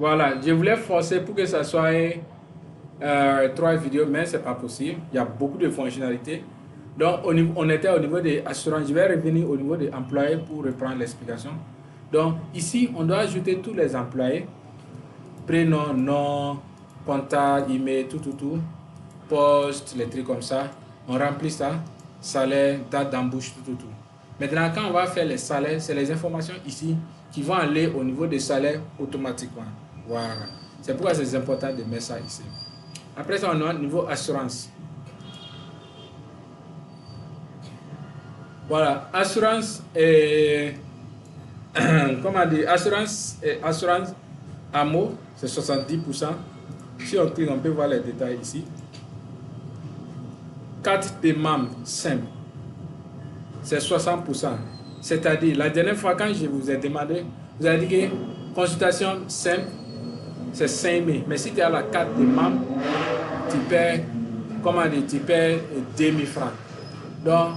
Voilà, je voulais forcer pour que ça soit 3 vidéos, mais c'est pas possible. Il y a beaucoup de fonctionnalités. Donc, on était au niveau des assurances. Je vais revenir au niveau des employés pour reprendre l'explication. Donc, ici, on doit ajouter tous les employés. Prénom, nom, contact, email, tout. Poste, les trucs comme ça. On remplit ça. Salaire, date d'embauche, tout. Maintenant, quand on va faire les salaires, c'est les informations ici qui vont aller au niveau des salaires automatiquement. Voilà. C'est pourquoi c'est important de mettre ça ici. Après ça, on a niveau assurance. Voilà. Assurance et comment dire, assurance AMO, c'est 70%. Si on clique, on peut voir les détails ici. Carte de membre simple, c'est 60%. C'est-à-dire, la dernière fois quand je vous ai demandé, vous avez dit que consultation simple, c'est 5 000. Mais si tu as la carte de membre, tu perds, comment dire, tu perds 2 000 francs. Donc,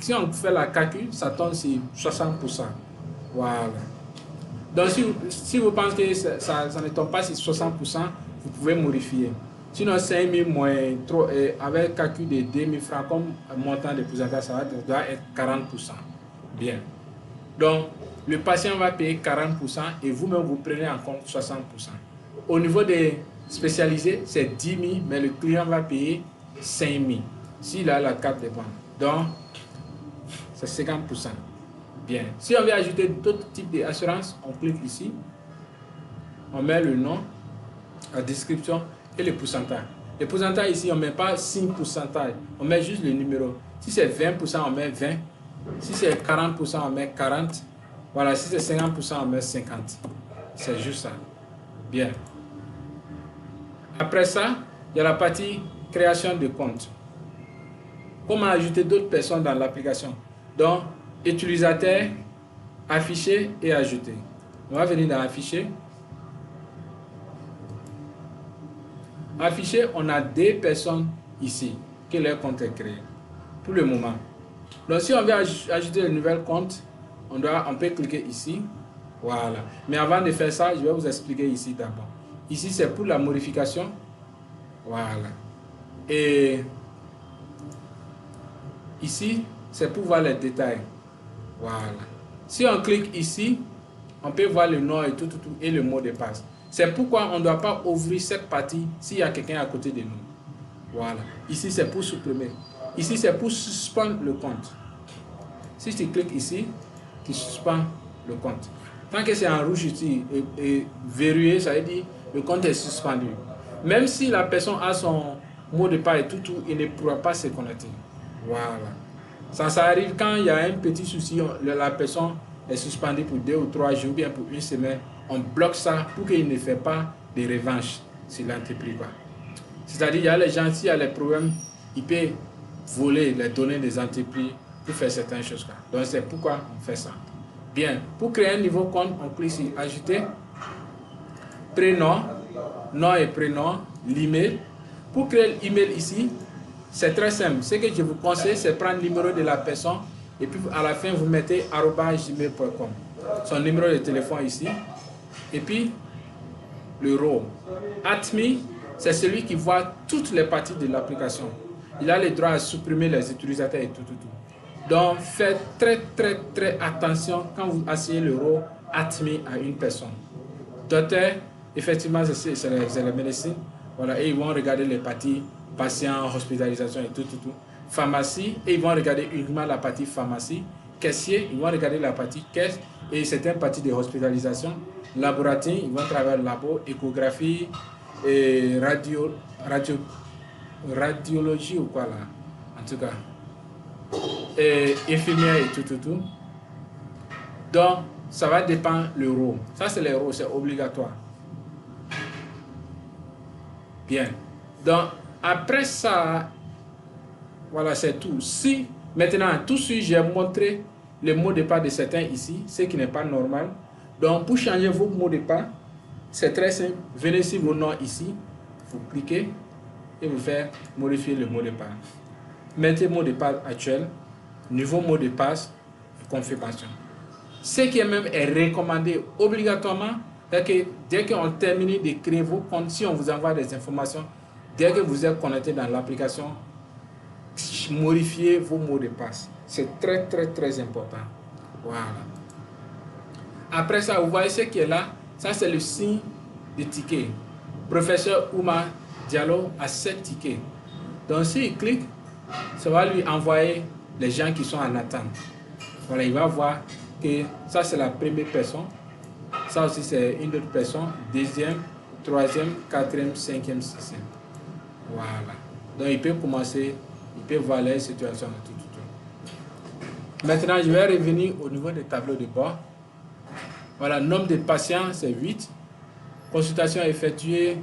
si on fait la calcul, ça tombe sur 60%. Voilà. Donc, si vous pensez que ça ne tombe pas sur 60%, vous pouvez modifier. Sinon, 5 000 moins trop, avec calcul de 2 000 francs comme montant de pourcentage, ça doit être 40%. Bien. Donc, le patient va payer 40% et vous-même, vous prenez en compte 60%. Au niveau des spécialisés, c'est 10 000, mais le client va payer 5 000 s'il a la carte de banque. Donc, c'est 50%. Bien. Si on veut ajouter d'autres types d'assurance, on clique ici. On met le nom, la description et le pourcentage. Le pourcentage ici, on ne met pas 5%, on met juste le numéro. Si c'est 20%, on met 20. Si c'est 40%, on met 40. Voilà, si c'est 50%, on met 50. C'est juste ça. Bien. Après ça, il y a la partie création de compte. Comment ajouter d'autres personnes dans l'application? Donc, utilisateur, afficher et ajouter. On va venir dans afficher. Afficher, on a 2 personnes ici que leur compte est créé pour le moment. Donc, si on veut ajouter un nouvel compte, on peut cliquer ici. Voilà. Mais avant de faire ça, je vais vous expliquer ici d'abord. Ici, c'est pour la modification. Voilà. Et ici, c'est pour voir les détails. Voilà. Si on clique ici, on peut voir le nom et tout et le mot de passe. C'est pourquoi on ne doit pas ouvrir cette partie s'il y a quelqu'un à côté de nous. Voilà. Ici, c'est pour supprimer. Ici, c'est pour suspendre le compte. Si tu cliques ici, tu suspends le compte. Tant que c'est en rouge ici et verrouillé, ça veut dire le compte est suspendu. Même si la personne a son mot de passe et tout, il ne pourra pas se connecter. Voilà. Ça arrive quand il y a un petit souci, la personne est suspendue pour 2 ou 3 jours, bien pour 1 semaine. On bloque ça pour qu'il ne fait pas de revanche sur l'entreprise. C'est-à-dire, il y a les gens, s'il y a les problèmes, ils peuvent voler les données des entreprises pour faire certaines choses. Donc, c'est pourquoi on fait ça. Bien, pour créer un nouveau compte, on clique sur Ajouter, prénom, nom et prénom, l'email. Pour créer l'email ici, c'est très simple. Ce que je vous conseille, c'est prendre le numéro de la personne et puis à la fin, vous mettez @gmail.com. Son numéro de téléphone ici. Et puis, le rôle. Admin, c'est celui qui voit toutes les parties de l'application. Il a le droit à supprimer les utilisateurs et tout. Donc, faites très attention quand vous assignez le rôle admin à une personne. Docteur, effectivement, c'est la médecine. Voilà, et ils vont regarder les parties patient, hospitalisation et tout. Pharmacie, et ils vont regarder uniquement la partie pharmacie. Caissier, ils vont regarder la partie caisse et certaines parties de hospitalisation. Laboratoire, ils vont travailler le labo, échographie, et radiologie ou quoi là, en tout cas. Et infirmière et tout. Donc, ça va dépendre le rôle. Ça, c'est les rôles, c'est obligatoire. Bien. Donc, après ça, voilà, c'est tout. Si, maintenant, tout ce que j'ai montré, le mot de passe de certains ici, ce qui n'est pas normal. Donc, pour changer vos mots de passe, c'est très simple. Venez sur vos noms ici, vous cliquez et vous faites modifier le mot de passe. Mettez mot de passe actuel, nouveau mot de passe, confirmation. Ce qui est même est recommandé obligatoirement, c'est que dès qu'on termine de créer vos comptes, si on vous envoie des informations, dès que vous êtes connecté dans l'application, modifiez vos mots de passe. C'est très important. Voilà. Après ça, vous voyez ce qui est là. Ça, c'est le signe de ticket. Professeur Oumar Diallo a 7 tickets. Donc, s'il clique, ça va lui envoyer les gens qui sont en attente. Voilà, il va voir que ça, c'est la première personne. Ça aussi, c'est une autre personne. Deuxième, troisième, quatrième, cinquième, sixième. Voilà. Donc, il peut commencer, il peut voir les situations. Maintenant, je vais revenir au niveau des tableaux de bord. Voilà, nombre de patients, c'est 8. Consultation effectuée,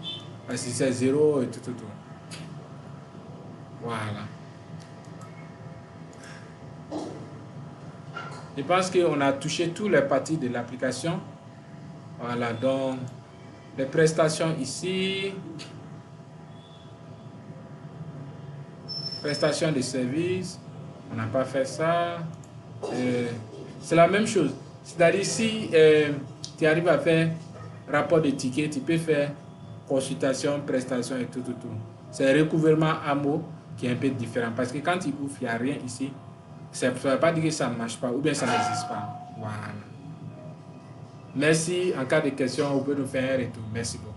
c'est 0 et tout. Voilà. Je pense qu'on a touché toutes les parties de l'application. Voilà, donc les prestations ici. Prestations de services. On n'a pas fait ça. C'est la même chose. C'est-à-dire si tu arrives à faire rapport de ticket, tu peux faire consultation, prestation et tout. C'est recouvrement à mots qui est un peu différent. Parce que quand tu ouvres, il n'y a rien ici. Ça ne veut pas dire que ça ne marche pas ou bien ça n'existe pas. Voilà. Merci. En cas de question, vous pouvez nous faire un retour. Merci beaucoup.